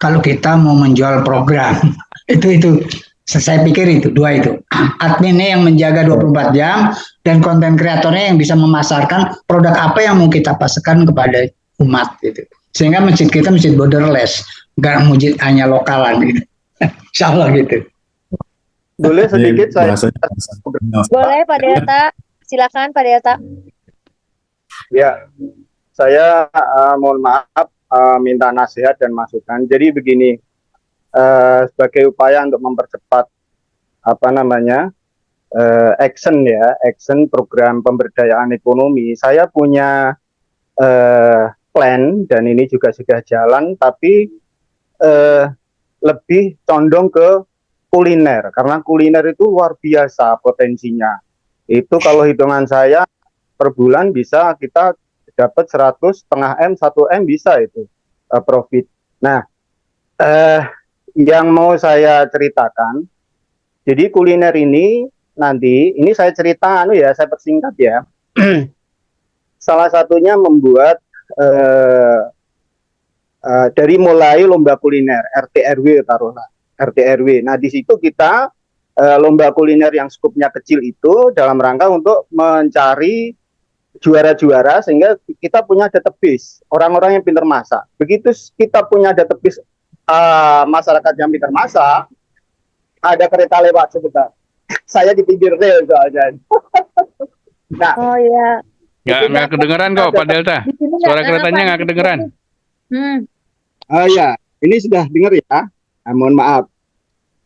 Kalau kita mau menjual program, itu Saya pikir itu dua itu. Adminnya yang menjaga 24 jam dan konten kreatornya yang bisa memasarkan produk apa yang mau kita pasarkan kepada umat gitu. Sehingga masjid kita masjid borderless, nggak masjid hanya lokalan gitu. Insya Allah gitu. Boleh sedikit saya. Boleh Pak Delta, silakan Pak Delta. Ya, saya mohon maaf minta nasihat dan masukan. Jadi begini, sebagai upaya untuk mempercepat action program pemberdayaan ekonomi, saya punya plan dan ini juga sudah jalan, tapi lebih condong ke kuliner karena kuliner itu luar biasa potensinya. Itu kalau hitungan saya per bulan bisa kita dapat 100,5 M, 1 M bisa itu profit. Nah, yang mau saya ceritakan, jadi kuliner ini nanti, ini saya cerita saya persingkat ya. Salah satunya membuat dari mulai lomba kuliner RT RW taruhlah RT RW. Nah di situ kita lomba kuliner yang skupnya kecil itu dalam rangka untuk mencari juara-juara sehingga kita punya database orang-orang yang pintar masak. Begitu kita punya database masyarakat yang pintar masak, ada kereta lewat sebentar. Saya di pinggir rel soalnya. Nah, oh iya. Nggak kedengeran kok Pak Delta. Suara keretanya nggak kedengeran. Ya, ini sudah dengar ya. Mohon maaf.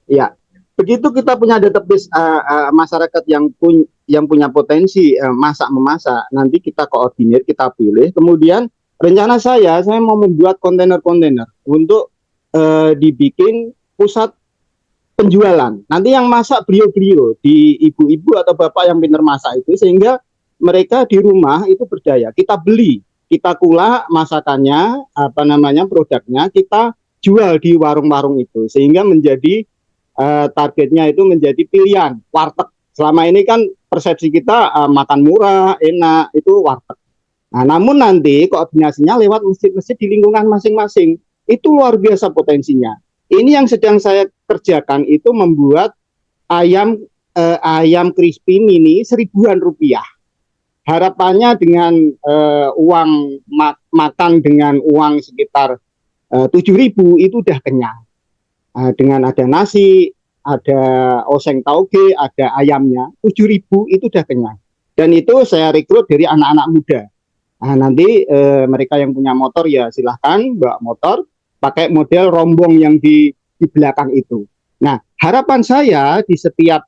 Ya, begitu kita punya database masyarakat yang punya potensi masak-memasak, nanti kita koordinir, kita pilih. Kemudian rencana saya mau membuat kontainer-kontainer untuk dibikin pusat penjualan. Nanti yang masak beliau-beliau, di ibu-ibu atau bapak yang pintar masak itu, sehingga mereka di rumah itu berdaya. Kita beli, kita kulah masakannya, produknya, kita jual di warung-warung itu, sehingga menjadi targetnya itu menjadi pilihan warteg. Selama ini kan persepsi kita makan murah, enak, itu warteg. Nah, namun nanti koordinasinya lewat masjid-masjid di lingkungan masing-masing. Itu luar biasa potensinya. Ini yang sedang saya kerjakan itu membuat ayam crispy mini Rp1.000-an. Harapannya dengan uang makan dengan uang sekitar 7.000 itu udah kenyang. Dengan ada nasi, ada oseng tauge, ada ayamnya, 7.000 itu udah kenyang. Dan itu saya rekrut dari anak-anak muda. Nah, nanti mereka yang punya motor ya silahkan bawa motor, pakai model rombong yang di belakang itu. Nah, harapan saya di setiap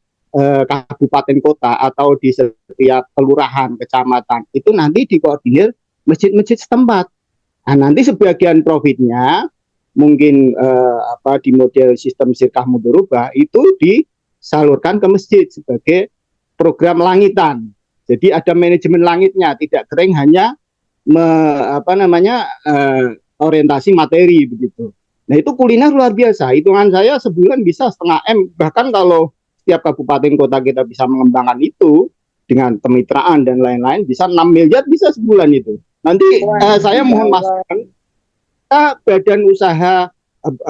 kabupaten kota atau di setiap kelurahan, kecamatan itu nanti dikoordinir masjid-masjid setempat. Nah, nanti sebagian profitnya mungkin di model sistem sirkah mudharabah itu disalurkan ke masjid sebagai program langitan. Jadi ada manajemen langitnya, tidak kering hanya orientasi materi begitu. Nah itu kuliner luar biasa. Hitungan saya sebulan bisa 0,5 M. Bahkan kalau setiap kabupaten kota kita bisa mengembangkan itu dengan kemitraan dan lain-lain, bisa 6 miliar bisa sebulan itu. Nanti saya mohon masukan badan usaha,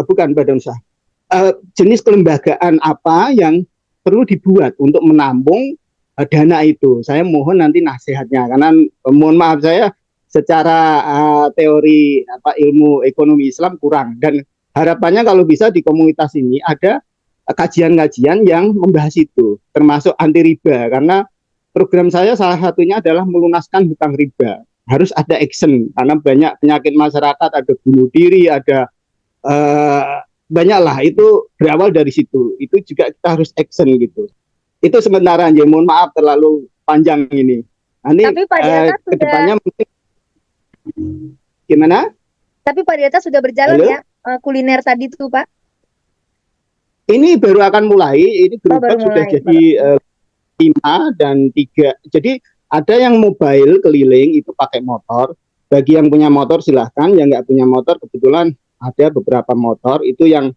bukan badan usaha, jenis kelembagaan apa yang perlu dibuat untuk menampung dana itu. Saya mohon nanti nasihatnya, karena mohon maaf saya secara teori ilmu ekonomi Islam kurang, dan harapannya kalau bisa di komunitas ini ada kajian-kajian yang membahas itu, termasuk anti riba, karena program saya salah satunya adalah melunaskan hutang riba. Harus ada action karena banyak penyakit masyarakat, ada bunuh diri, ada banyak lah, itu berawal dari situ. Itu juga kita harus action gitu. Itu sementara aja, mohon maaf terlalu panjang ini. Nanti tapi Pak Delta kedepannya mungkin gimana? Tapi Pak Delta sudah berjalan ya kuliner tadi tuh Pak? Ini baru akan mulai, ini gerobak sudah jadi 5 dan 3. Jadi ada yang mobile keliling itu pakai motor. Bagi yang punya motor silahkan, yang nggak punya motor kebetulan ada beberapa motor itu yang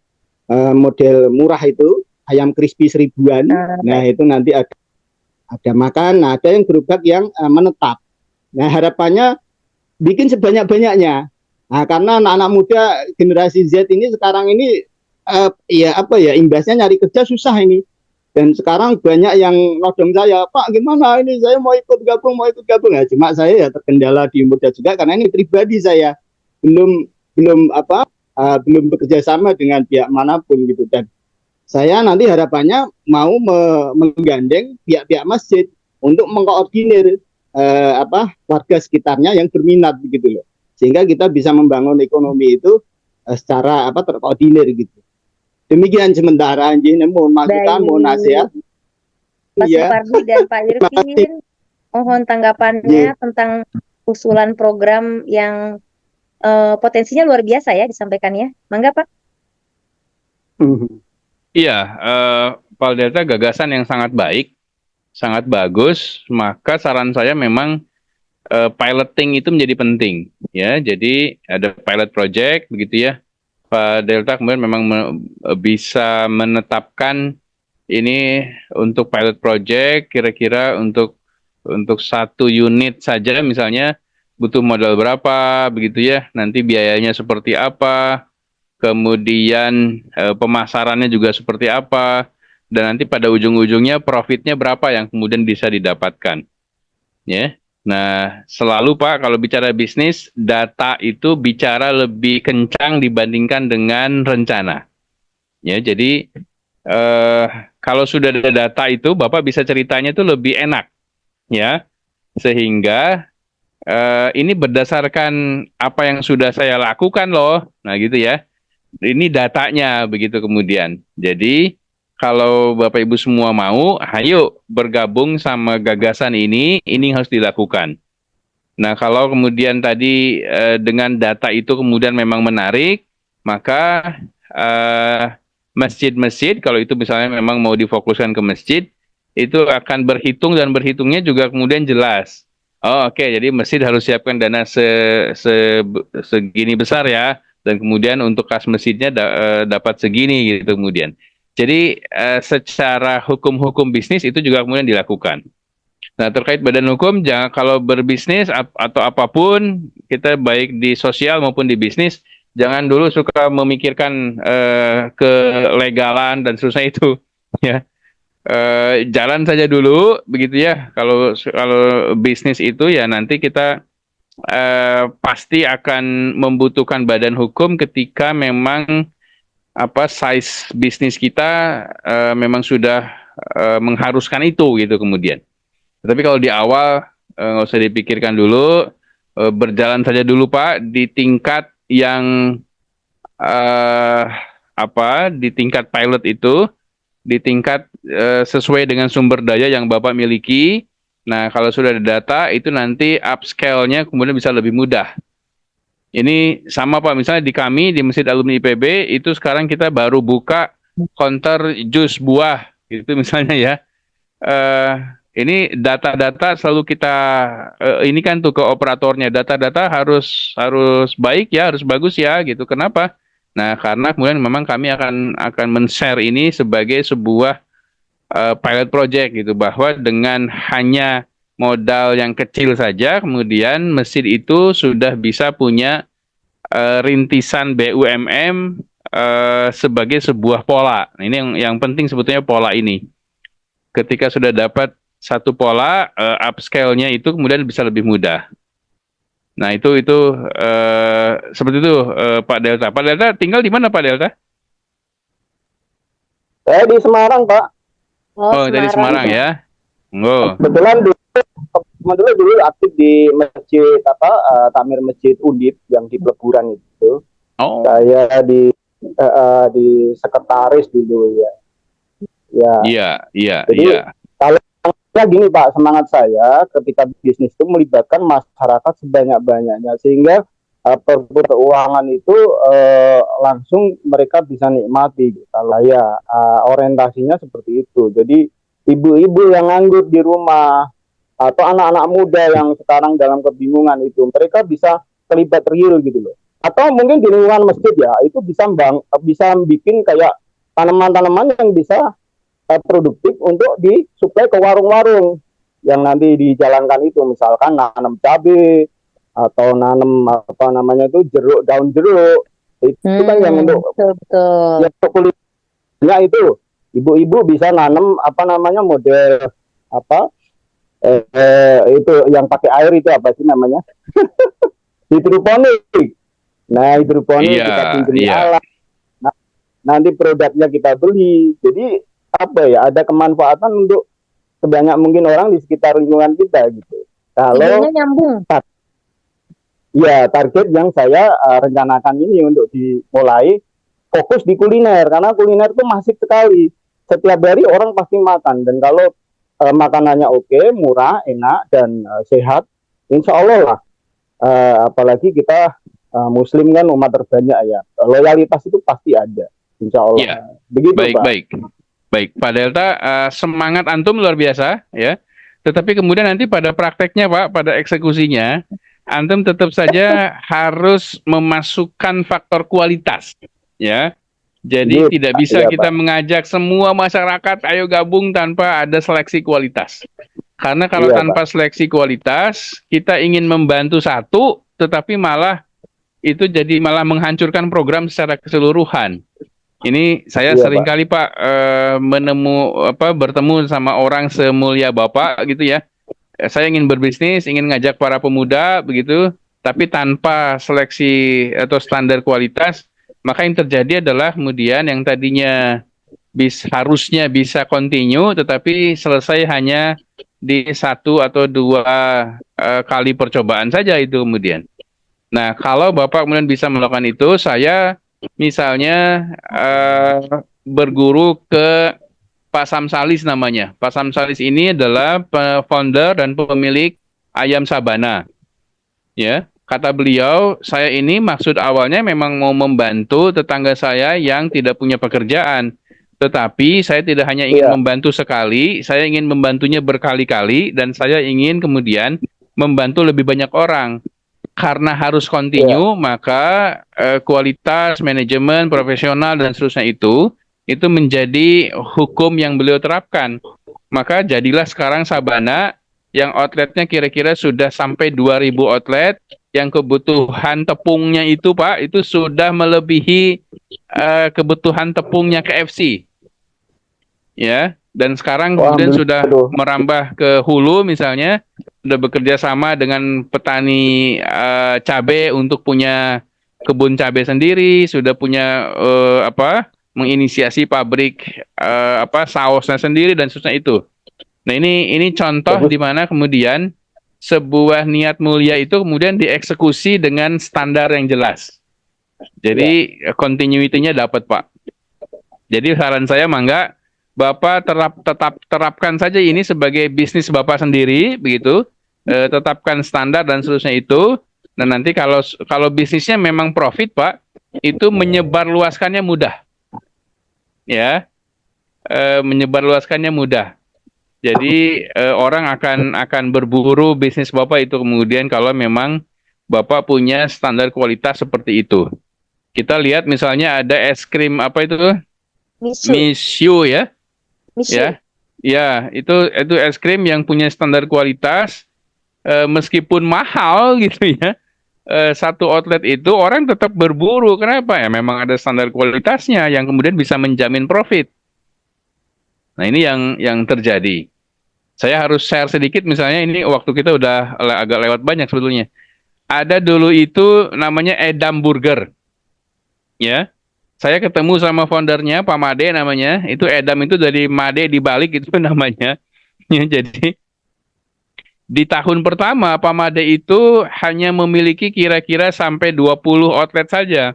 model murah itu ayam crispy 1.000-an. Nah itu nanti ada makan. Nah ada yang gerobak yang menetap. Nah harapannya bikin sebanyak-banyaknya. Nah, karena anak-anak muda generasi Z ini sekarang ini ya apa ya, imbasnya nyari kerja susah ini. Dan sekarang banyak yang nodong saya, Pak gimana ini, saya mau ikut gabung. Nah, cuma saya ya terkendala di muda juga karena ini pribadi saya belum belum apa belum bekerja sama dengan pihak manapun gitu. Dan saya nanti harapannya mau menggandeng pihak-pihak masjid untuk mengkoordinir warga sekitarnya yang berminat begitu loh, sehingga kita bisa membangun ekonomi itu secara terkoordinir gitu. Demikian sementara mohon masukan, mohon nasihat. Pak Supardi dan Pak Irfin, mohon tanggapannya tentang usulan program yang potensinya luar biasa ya disampaikannya. Mangga Pak. Iya, Pak Delta gagasan yang sangat baik, sangat bagus. Maka saran saya memang piloting itu menjadi penting, ya. Jadi ada pilot project, begitu ya. Pak Delta kemudian memang bisa menetapkan ini untuk pilot project, kira-kira untuk satu unit saja misalnya butuh modal berapa, begitu ya. Nanti biayanya seperti apa, kemudian pemasarannya juga seperti apa, dan nanti pada ujung-ujungnya profitnya berapa yang kemudian bisa didapatkan, ya. Nah, selalu Pak, kalau bicara bisnis, data itu bicara lebih kencang dibandingkan dengan rencana. Ya, jadi kalau sudah ada data itu, Bapak bisa ceritanya itu lebih enak, ya. Sehingga ini berdasarkan apa yang sudah saya lakukan loh, nah gitu ya. Ini datanya begitu kemudian. Jadi kalau Bapak Ibu semua mau, ayo bergabung sama gagasan ini harus dilakukan. Nah, kalau kemudian tadi dengan data itu kemudian memang menarik, maka masjid-masjid, kalau itu misalnya memang mau difokuskan ke masjid, itu akan berhitung dan berhitungnya juga kemudian jelas. Oh, oke, jadi masjid harus siapkan dana segini besar ya, dan kemudian untuk kas masjidnya dapat segini gitu kemudian. Jadi secara hukum-hukum bisnis itu juga kemudian dilakukan. Nah, terkait badan hukum, jangan kalau berbisnis atau apapun, kita baik di sosial maupun di bisnis, jangan dulu suka memikirkan kelegalan dan seterusnya itu, ya. Jalan saja dulu, begitu ya. Kalau bisnis itu ya nanti kita pasti akan membutuhkan badan hukum ketika memang size bisnis kita memang sudah mengharuskan itu gitu kemudian. Tapi kalau di awal nggak usah dipikirkan dulu, berjalan saja dulu Pak di tingkat yang di tingkat pilot itu, di tingkat sesuai dengan sumber daya yang Bapak miliki. Nah, kalau sudah ada data itu nanti upscale-nya kemudian bisa lebih mudah. Ini sama Pak, misalnya di kami, di Masjid Alumni IPB, itu sekarang kita baru buka counter jus buah, gitu misalnya ya. Ini data-data selalu kita, ini kan tuh ke operatornya, data-data harus baik ya, harus bagus ya, gitu. Kenapa? Nah, karena kemudian memang kami akan men-share ini sebagai sebuah pilot project, gitu, bahwa dengan hanya modal yang kecil saja, kemudian masjid itu sudah bisa punya rintisan BUMN sebagai sebuah pola. Nah, ini yang penting sebetulnya pola ini. Ketika sudah dapat satu pola, upscale-nya itu kemudian bisa lebih mudah. Nah, itu seperti itu Pak Delta. Pak Delta tinggal di mana Pak Delta? Saya di Semarang, Pak. Oh, dari Semarang ya. Kebetulan dulu aktif di masjid Takmir Masjid Undip yang di Peleburan itu. Oh. Saya di sekretaris dulu ya. Iya. Jadi kalau gini Pak, semangat saya ketika bisnis itu melibatkan masyarakat sebanyak-banyaknya sehingga keuangan itu langsung mereka bisa nikmati. Kalau ya orientasinya seperti itu. Jadi ibu-ibu yang nganggur di rumah atau anak-anak muda yang sekarang dalam kebingungan itu, mereka bisa terlibat real gitu loh. Atau mungkin di lingkungan masjid ya, itu bisa bikin kayak tanaman-tanaman yang bisa produktif untuk disuplai ke warung-warung yang nanti dijalankan itu, misalkan nanam cabai atau nanam jeruk, daun jeruk Itu kan yang untuk betul. yang untuk kulitnya itu ibu-ibu bisa nanam apa namanya model apa itu yang pakai air itu apa sih namanya hidroponik. Nah hidroponik kita pinjami alat. Nah, nanti produknya kita beli. Jadi apa ya ada kemanfaatan untuk sebanyak mungkin orang di sekitar lingkungan kita gitu. Kalau nyambung. Ya target yang saya rencanakan ini untuk dimulai fokus di kuliner karena kuliner itu masif sekali. Setiap hari orang pasti makan dan kalau makanannya oke, murah, enak dan sehat, insya Allah lah. Apalagi kita Muslim kan umat terbanyak ya, loyalitas itu pasti ada, insya Allah. Ya. Begitu baik, Pak. Baik, Pak Delta, semangat antum luar biasa ya. Tetapi kemudian nanti pada prakteknya Pak, pada eksekusinya, antum tetap saja harus memasukkan faktor kualitas, ya. Jadi tidak bisa kita mengajak semua masyarakat ayo gabung tanpa ada seleksi kualitas. Karena kalau tanpa seleksi kualitas, kita ingin membantu satu, tetapi malah itu jadi malah menghancurkan program secara keseluruhan. Ini saya sering kali Pak bertemu sama orang semulia Bapak gitu ya. Saya ingin berbisnis, ingin ngajak para pemuda begitu, tapi tanpa seleksi atau standar kualitas, maka yang terjadi adalah kemudian yang tadinya harusnya bisa continue, tetapi selesai hanya di 1 atau 2 kali percobaan saja itu kemudian. Nah, kalau Bapak kemudian bisa melakukan itu, saya misalnya berguru ke Pak Samsalis namanya. Pak Samsalis ini adalah founder dan pemilik Ayam Sabana. Ya, kata beliau, saya ini maksud awalnya memang mau membantu tetangga saya yang tidak punya pekerjaan. Tetapi saya tidak hanya ingin membantu sekali, saya ingin membantunya berkali-kali dan saya ingin kemudian membantu lebih banyak orang. Karena harus continue, maka kualitas, manajemen, profesional, dan seterusnya itu menjadi hukum yang beliau terapkan. Maka jadilah sekarang Sabana yang outletnya kira-kira sudah sampai 2.000 outlet, yang kebutuhan tepungnya itu Pak, itu sudah melebihi kebutuhan tepungnya KFC. Ya, dan sekarang kemudian sudah merambah ke hulu misalnya, sudah bekerja sama dengan petani cabai untuk punya kebun cabai sendiri, sudah punya menginisiasi pabrik sausnya sendiri dan seterusnya itu. Nah ini contoh di mana kemudian sebuah niat mulia itu kemudian dieksekusi dengan standar yang jelas. Jadi continuity-nya dapat Pak. Jadi saran saya mangga Bapak tetap terapkan saja ini sebagai bisnis Bapak sendiri, begitu. Tetapkan standar dan seterusnya itu. Dan nanti kalau bisnisnya memang profit, Pak, itu menyebarluaskannya mudah. Ya, menyebarluaskannya mudah. Jadi orang akan berburu bisnis Bapak itu kemudian kalau memang Bapak punya standar kualitas seperti itu. Kita lihat misalnya ada es krim apa itu? Mishu ya. Ya, itu es krim yang punya standar kualitas, meskipun mahal gitu ya. Satu outlet itu orang tetap berburu. Kenapa? Ya memang ada standar kualitasnya yang kemudian bisa menjamin profit. Nah ini yang terjadi. Saya harus share sedikit misalnya ini waktu kita udah agak lewat banyak sebetulnya. Ada dulu itu namanya Edam Burger. Ya. Saya ketemu sama foundernya, Pak Made namanya. Itu Edam itu dari Made dibalik itu namanya. Ya, jadi di tahun pertama Pak Made itu hanya memiliki kira-kira sampai 20 outlet saja.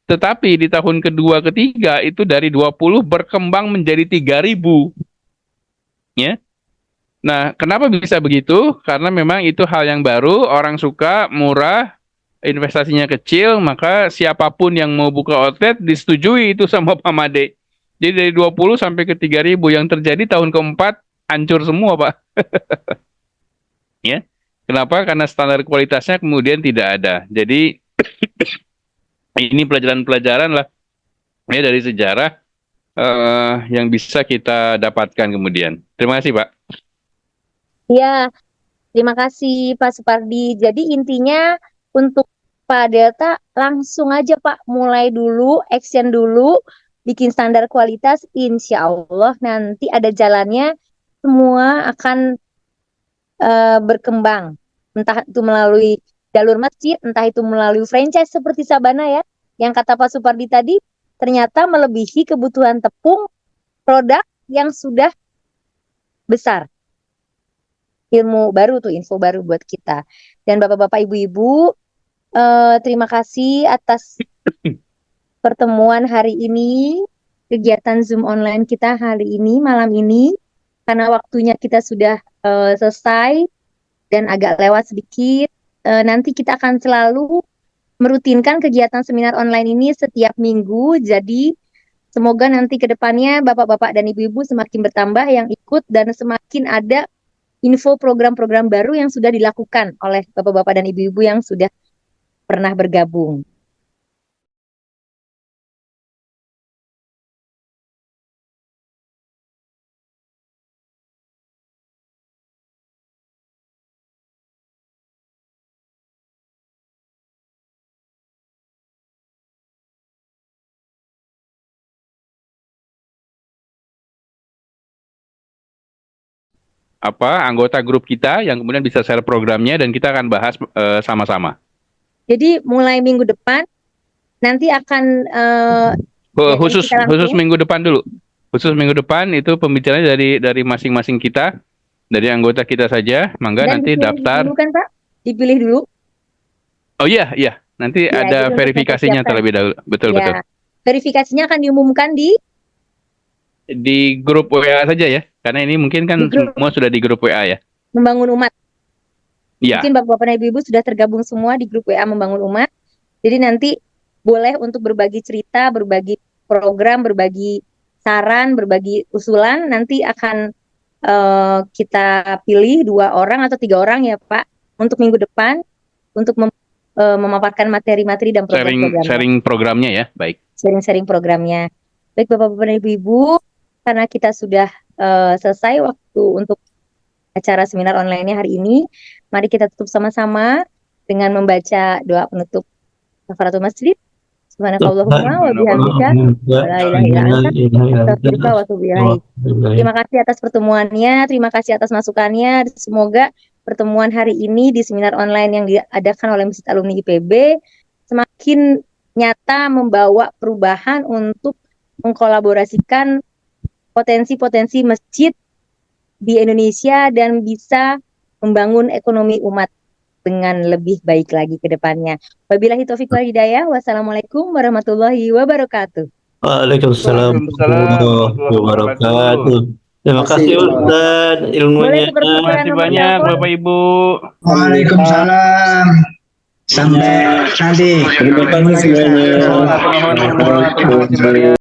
Tetapi di tahun kedua, ketiga itu dari 20 berkembang menjadi 3.000. Ya. Nah, kenapa bisa begitu? Karena memang itu hal yang baru, orang suka, murah, investasinya kecil, maka siapapun yang mau buka outlet disetujui itu sama Pak Made. Jadi dari 20 sampai ke 3.000 yang terjadi tahun keempat hancur semua Pak. Ya, kenapa? Karena standar kualitasnya kemudian tidak ada. Jadi ini pelajaran-pelajaran lah ya dari sejarah yang bisa kita dapatkan kemudian. Terima kasih Pak. Ya, terima kasih Pak Supardi. Jadi intinya untuk Pak Delta langsung aja Pak, mulai dulu, action dulu, bikin standar kualitas, insya Allah nanti ada jalannya, semua akan berkembang. Entah itu melalui jalur masjid, entah itu melalui franchise seperti Sabana ya, yang kata Pak Supardi tadi, ternyata melebihi kebutuhan tepung produk yang sudah besar. Ilmu baru tuh, info baru buat kita. Dan Bapak-Bapak, Ibu-Ibu, terima kasih atas pertemuan hari ini, kegiatan Zoom online kita hari ini, malam ini, karena waktunya kita sudah selesai dan agak lewat sedikit. Nanti kita akan selalu merutinkan kegiatan seminar online ini setiap minggu, jadi semoga nanti ke depannya Bapak-Bapak dan Ibu-Ibu semakin bertambah yang ikut dan semakin ada info program-program baru yang sudah dilakukan oleh Bapak-Bapak dan Ibu-Ibu yang sudah pernah bergabung. Anggota grup kita yang kemudian bisa share programnya dan kita akan bahas sama-sama. Jadi mulai minggu depan nanti akan khusus minggu depan dulu. Khusus minggu depan itu pembicaraan dari masing-masing kita, dari anggota kita saja. Mangga dan nanti daftar. Dulu kan Pak? Dipilih dulu. Oh iya. Nanti ya, ada verifikasinya terlebih dahulu. Betul. Verifikasinya akan diumumkan di grup WA saja ya. Karena ini mungkin kan semua sudah di grup WA ya. Membangun Umat. Ya. Mungkin Bapak-Bapak dan Ibu-Ibu sudah tergabung semua di grup WA Membangun Umat. Jadi nanti boleh untuk berbagi cerita, berbagi program, berbagi saran, berbagi usulan. Nanti akan kita pilih 2 orang atau 3 orang ya Pak untuk minggu depan untuk memaparkan materi-materi dan program-programnya. Sharing programnya ya, baik. Sharing programnya. Baik Bapak-Bapak dan Ibu-Ibu, karena kita sudah selesai waktu untuk acara seminar online-nya hari ini, mari kita tutup sama-sama dengan membaca doa penutup kafaratul masjid. Subhanakallahumma wa bihamdika la ilaha illa anta astaghfiruka wa atubu ilaik. Terima kasih atas pertemuannya, terima kasih atas masukannya. Semoga pertemuan hari ini di seminar online yang diadakan oleh Masjid Alumni IPB semakin nyata membawa perubahan untuk mengkolaborasikan potensi-potensi masjid di Indonesia dan bisa membangun ekonomi umat dengan lebih baik lagi ke depannya. Wabillahi taufiq wal hidayah. Wassalamualaikum warahmatullahi wabarakatuh. Waalaikumsalam warahmatullahi wabarakatuh. Terima kasih Ustaz ilmunya. Terima kasih banyak Bapak Ibu. Waalaikumsalam. Sampai nanti. Terima kasih semuanya.